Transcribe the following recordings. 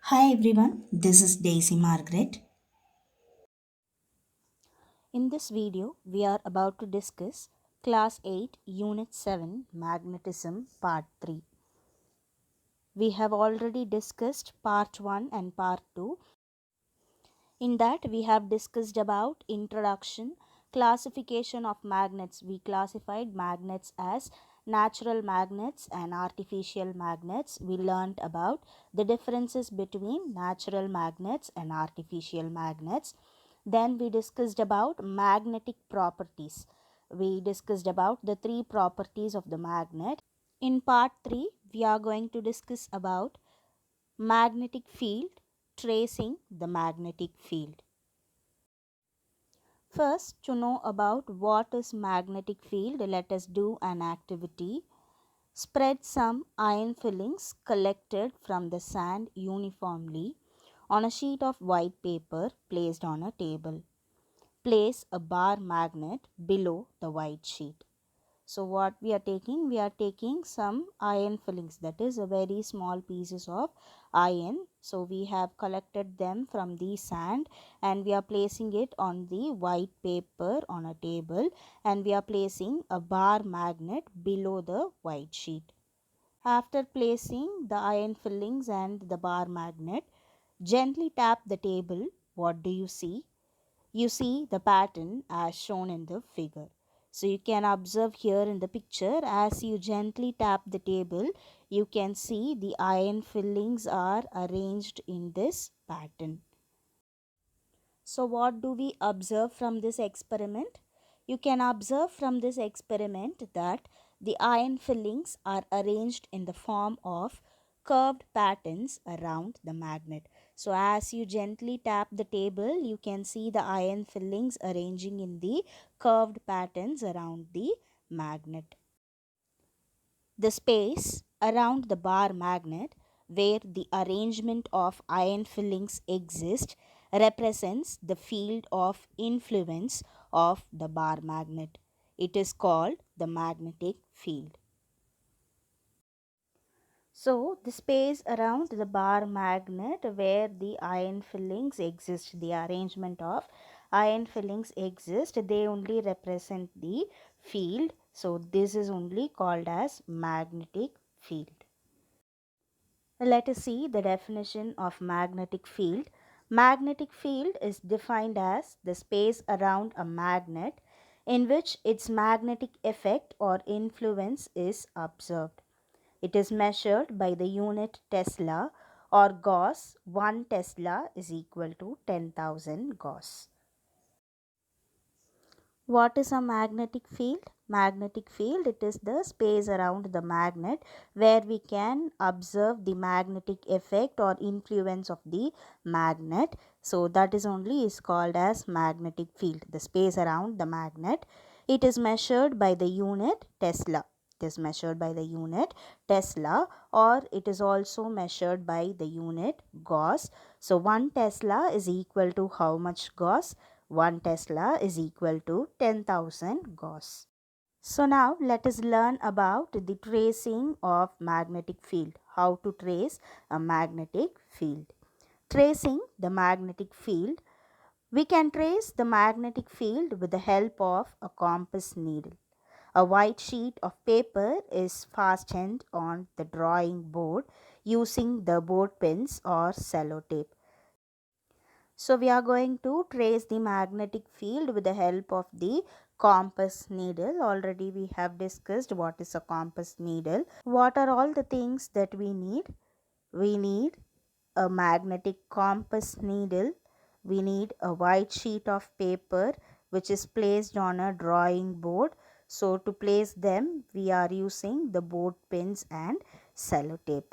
Hi everyone, this is Daisy Margaret. In this video, we are about to discuss Class 8, Unit 7, Magnetism, Part 3. We have already discussed Part 1 and Part 2. In that, we have discussed about introduction, classification of magnets. We classified magnets as natural magnets and artificial magnets. We learned about the differences between natural magnets and artificial magnets. Then we discussed about magnetic properties. We discussed about the three properties of the magnet. In part 3, we are going to discuss about magnetic field, tracing the magnetic field. First, to know about what is magnetic field, let us do an activity. Spread some iron fillings collected from the sand uniformly on a sheet of white paper placed on a table. Place a bar magnet below the white sheet. So what we are taking? We are taking some iron fillings, that is a very small pieces of iron. So we have collected them from the sand and we are placing it on the white paper on a table, and we are placing a bar magnet below the white sheet. After placing the iron fillings and the bar magnet, gently tap the table. What do you see? You see the pattern as shown in the figure. So you can observe here in the picture, as you gently tap the table, you can see the iron fillings are arranged in this pattern. So what do we observe from this experiment? You can observe from this experiment that the iron fillings are arranged in the form of curved patterns around the magnet. So as you gently tap the table, you can see the iron fillings arranging in the curved patterns around the magnet. The space around the bar magnet where the arrangement of iron fillings exist represents the field of influence of the bar magnet. It is called the magnetic field. So, the space around the bar magnet where the iron fillings exist, the arrangement of iron fillings exist, they only represent the field. So, this is only called as magnetic field. Let us see the definition of magnetic field. Magnetic field is defined as the space around a magnet in which its magnetic effect or influence is observed. It is measured by the unit Tesla or Gauss. 1 Tesla is equal to 10,000 Gauss. What is a magnetic field? Magnetic field, it is the space around the magnet where we can observe the magnetic effect or influence of the magnet. So that is only is called as magnetic field, the space around the magnet. It is measured by the unit Tesla. It is measured by the unit Tesla, or it is also measured by the unit Gauss. So 1 Tesla is equal to how much Gauss? 1 Tesla is equal to 10,000 Gauss. So now let us learn about the tracing of magnetic field. How to trace a magnetic field. Tracing the magnetic field. We can trace the magnetic field with the help of a compass needle. A white sheet of paper is fastened on the drawing board using the board pins or sellotape. So we are going to trace the magnetic field with the help of the compass needle. Already we have discussed what is a compass needle. What are all the things that we need? We need a magnetic compass needle. We need a white sheet of paper which is placed on a drawing board. So to place them, we are using the board pins and sellotape.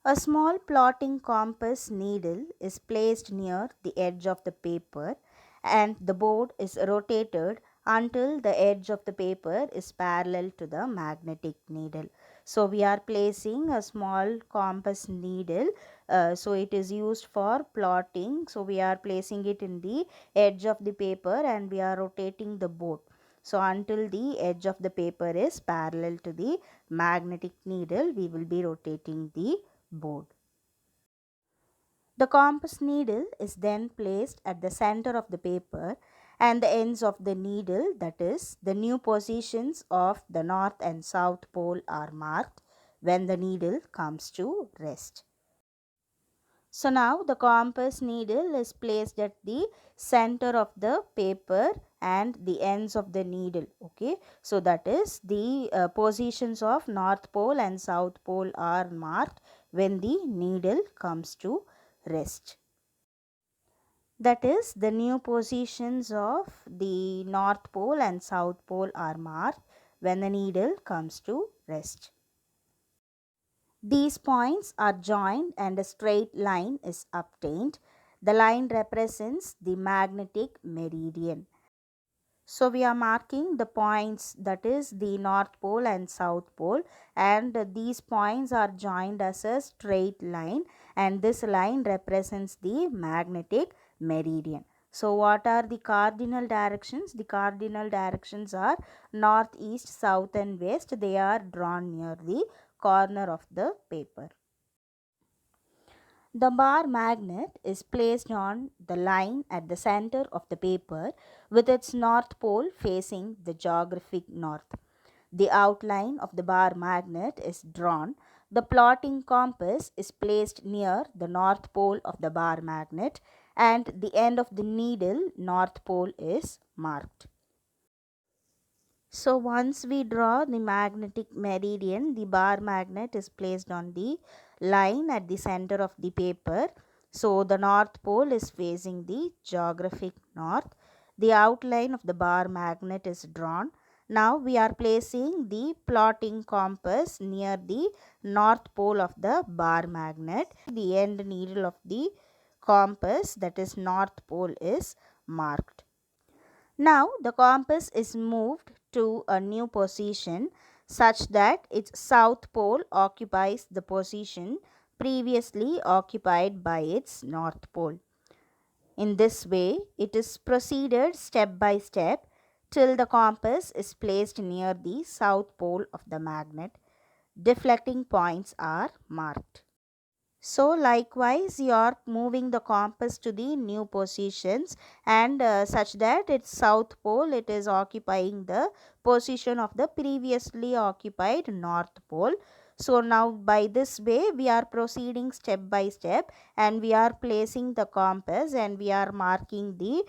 A small plotting compass needle is placed near the edge of the paper and the board is rotated until the edge of the paper is parallel to the magnetic needle. So we are placing a small compass needle. So it is used for plotting. So we are placing it in the edge of the paper and we are rotating the board. So until the edge of the paper is parallel to the magnetic needle, we will be rotating the board. The compass needle is then placed at the center of the paper and the ends of the needle, that is, the new positions of the north and south pole, are marked when the needle comes to rest. So now the compass needle is placed at the center of the paper and the ends of the needle. Okay, so that is the positions of north pole and south pole are marked when the needle comes to rest. That is, the new positions of the north pole and south pole are marked when the needle comes to rest. These points are joined and a straight line is obtained. The line represents the magnetic meridian. So we are marking the points, that is the north pole and south pole, and these points are joined as a straight line, and this line represents the magnetic meridian. So what are the cardinal directions? The cardinal directions are north, east, south and west. They are drawn near the corner of the paper. The bar magnet is placed on the line at the center of the paper with its north pole facing the geographic north. The outline of the bar magnet is drawn. The plotting compass is placed near the north pole of the bar magnet and the end of the needle north pole is marked. So once we draw the magnetic meridian, the bar magnet is placed on the line at the center of the paper. So the north pole is facing the geographic north. The outline of the bar magnet is drawn. Now we are placing the plotting compass near the north pole of the bar magnet. The end needle of the compass, that is north pole, is marked. Now the compass is moved to a new position such that its south pole occupies the position previously occupied by its north pole. In this way, it is proceeded step by step till the compass is placed near the south pole of the magnet. Deflecting points are marked. So likewise you are moving the compass to the new positions and such that its south pole, it is occupying the position of the previously occupied north pole. So now by this way we are proceeding step by step and we are placing the compass and we are marking the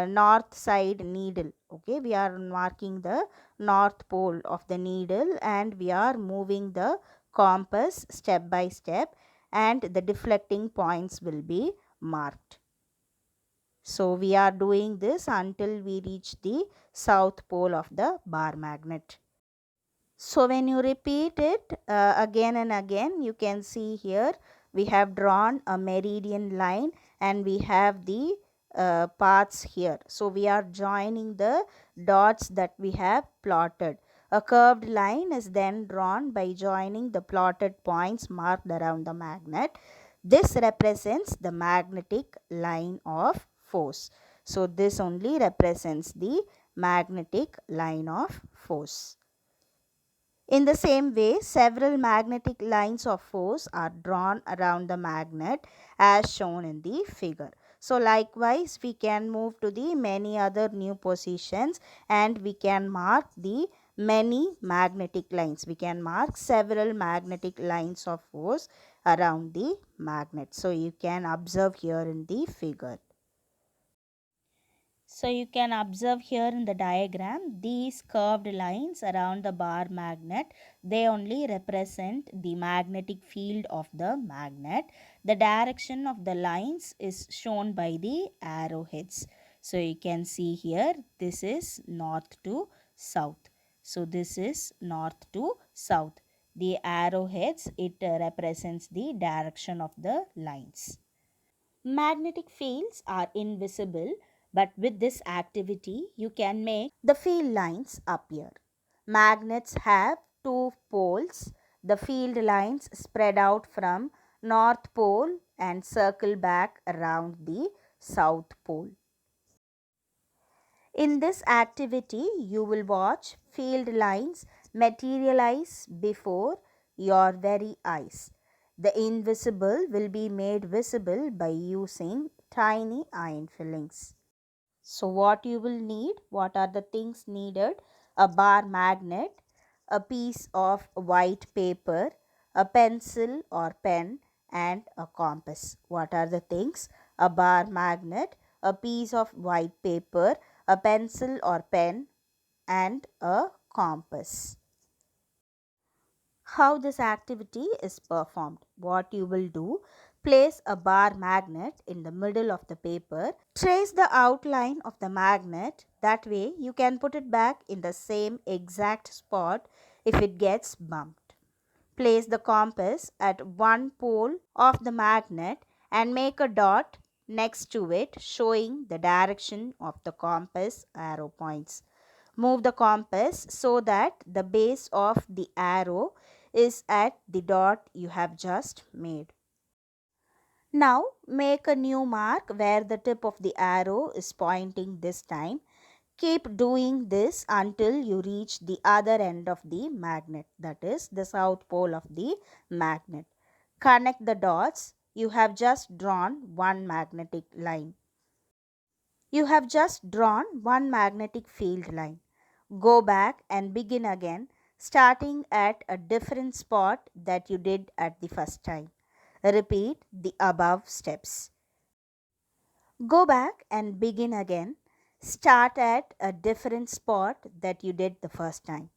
north side needle. Okay, we are marking the north pole of the needle and we are moving the compass step by step and the deflecting points will be marked. So we are doing this until we reach the south pole of the bar magnet. So when you repeat it again and again, you can see here we have drawn a meridian line and we have the paths here. So we are joining the dots that we have plotted. A curved line is then drawn by joining the plotted points marked around the magnet. This represents the magnetic line of force. So this only represents the magnetic line of force. In the same way, several magnetic lines of force are drawn around the magnet as shown in the figure. So likewise, we can move to the many other new positions and we can mark the many magnetic lines. We can mark several magnetic lines of force around the magnet. So you can observe here in the figure. So you can observe here in the diagram these curved lines around the bar magnet, they only represent the magnetic field of the magnet. The direction of the lines is shown by the arrowheads. So you can see here this is north to south. So this is north to south. The arrowheads, it represents the direction of the lines. Magnetic fields are invisible, but with this activity, you can make the field lines appear. Magnets have two poles. The field lines spread out from north pole and circle back around the south pole. In this activity, you will watch field lines materialize before your very eyes. The invisible will be made visible by using tiny iron fillings. So, what you will need? What are the things needed? A bar magnet, a piece of white paper, a pencil or pen, and a compass. What are the things? A bar magnet, a piece of white paper, a pencil or pen, and a compass. How this activity is performed? What you will do? Place a bar magnet in the middle of the paper. Trace the outline of the magnet. That way you can put it back in the same exact spot if it gets bumped. Place the compass at one pole of the magnet and make a dot next to it showing the direction of the compass arrow points. Move the compass so that the base of the arrow is at the dot you have just made. Now make a new mark where the tip of the arrow is pointing this time. Keep doing this until you reach the other end of the magnet, that is the south pole of the magnet. Connect the dots. You have just drawn one magnetic line. You have just drawn one magnetic field line. Go back and begin again, starting at a different spot that you did at the first time. Repeat the above steps. Go back and begin again. Start at a different spot that you did the first time.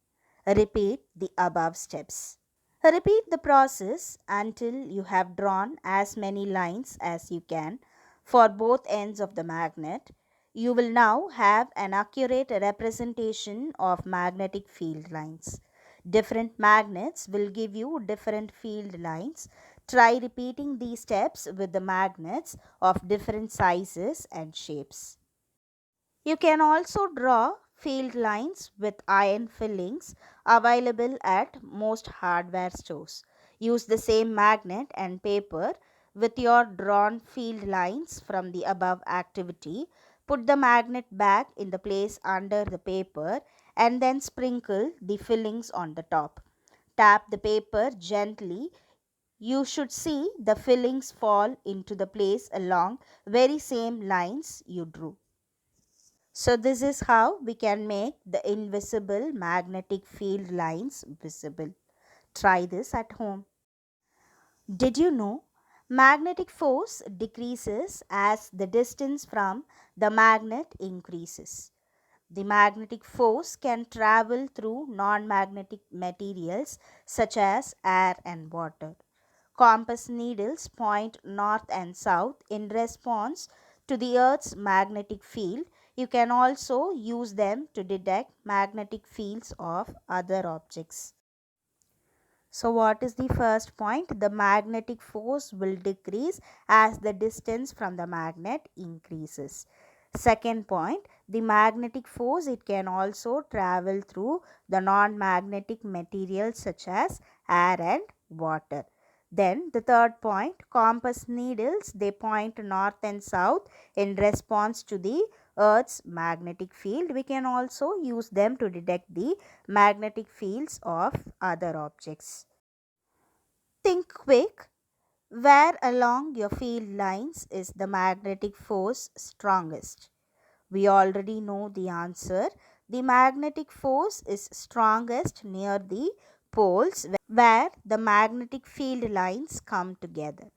Repeat the above steps. Repeat the process until you have drawn as many lines as you can for both ends of the magnet. You will now have an accurate representation of magnetic field lines. Different magnets will give you different field lines. Try repeating these steps with the magnets of different sizes and shapes. You can also draw field lines with iron fillings available at most hardware stores. Use the same magnet and paper with your drawn field lines from the above activity. Put the magnet back in the place under the paper and then sprinkle the fillings on the top. Tap the paper gently. You should see the fillings fall into the place along very same lines you drew. So this is how we can make the invisible magnetic field lines visible. Try this at home. Did you know magnetic force decreases as the distance from the magnet increases? The magnetic force can travel through non-magnetic materials such as air and water. Compass needles point north and south in response to the Earth's magnetic field. You can also use them to detect magnetic fields of other objects. So, what is the first point? The magnetic force will decrease as the distance from the magnet increases. Second point, the magnetic force, it can also travel through the non-magnetic materials such as air and water. Then the third point, compass needles, they point north and south in response to the Earth's magnetic field. We can also use them to detect the magnetic fields of other objects. Think quick. Where along your field lines is the magnetic force strongest? We already know the answer. The magnetic force is strongest near the poles where the magnetic field lines come together.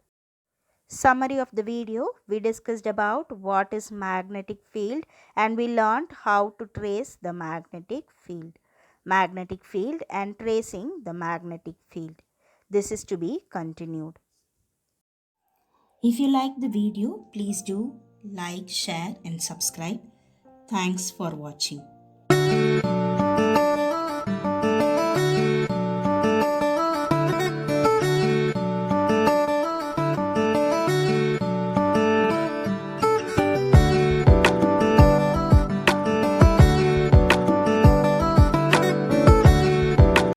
Summary of the video, we discussed about what is magnetic field and we learned how to trace the magnetic field and tracing the magnetic field. This is to be continued. If you like the video, please do like, share, and subscribe. Thanks for watching.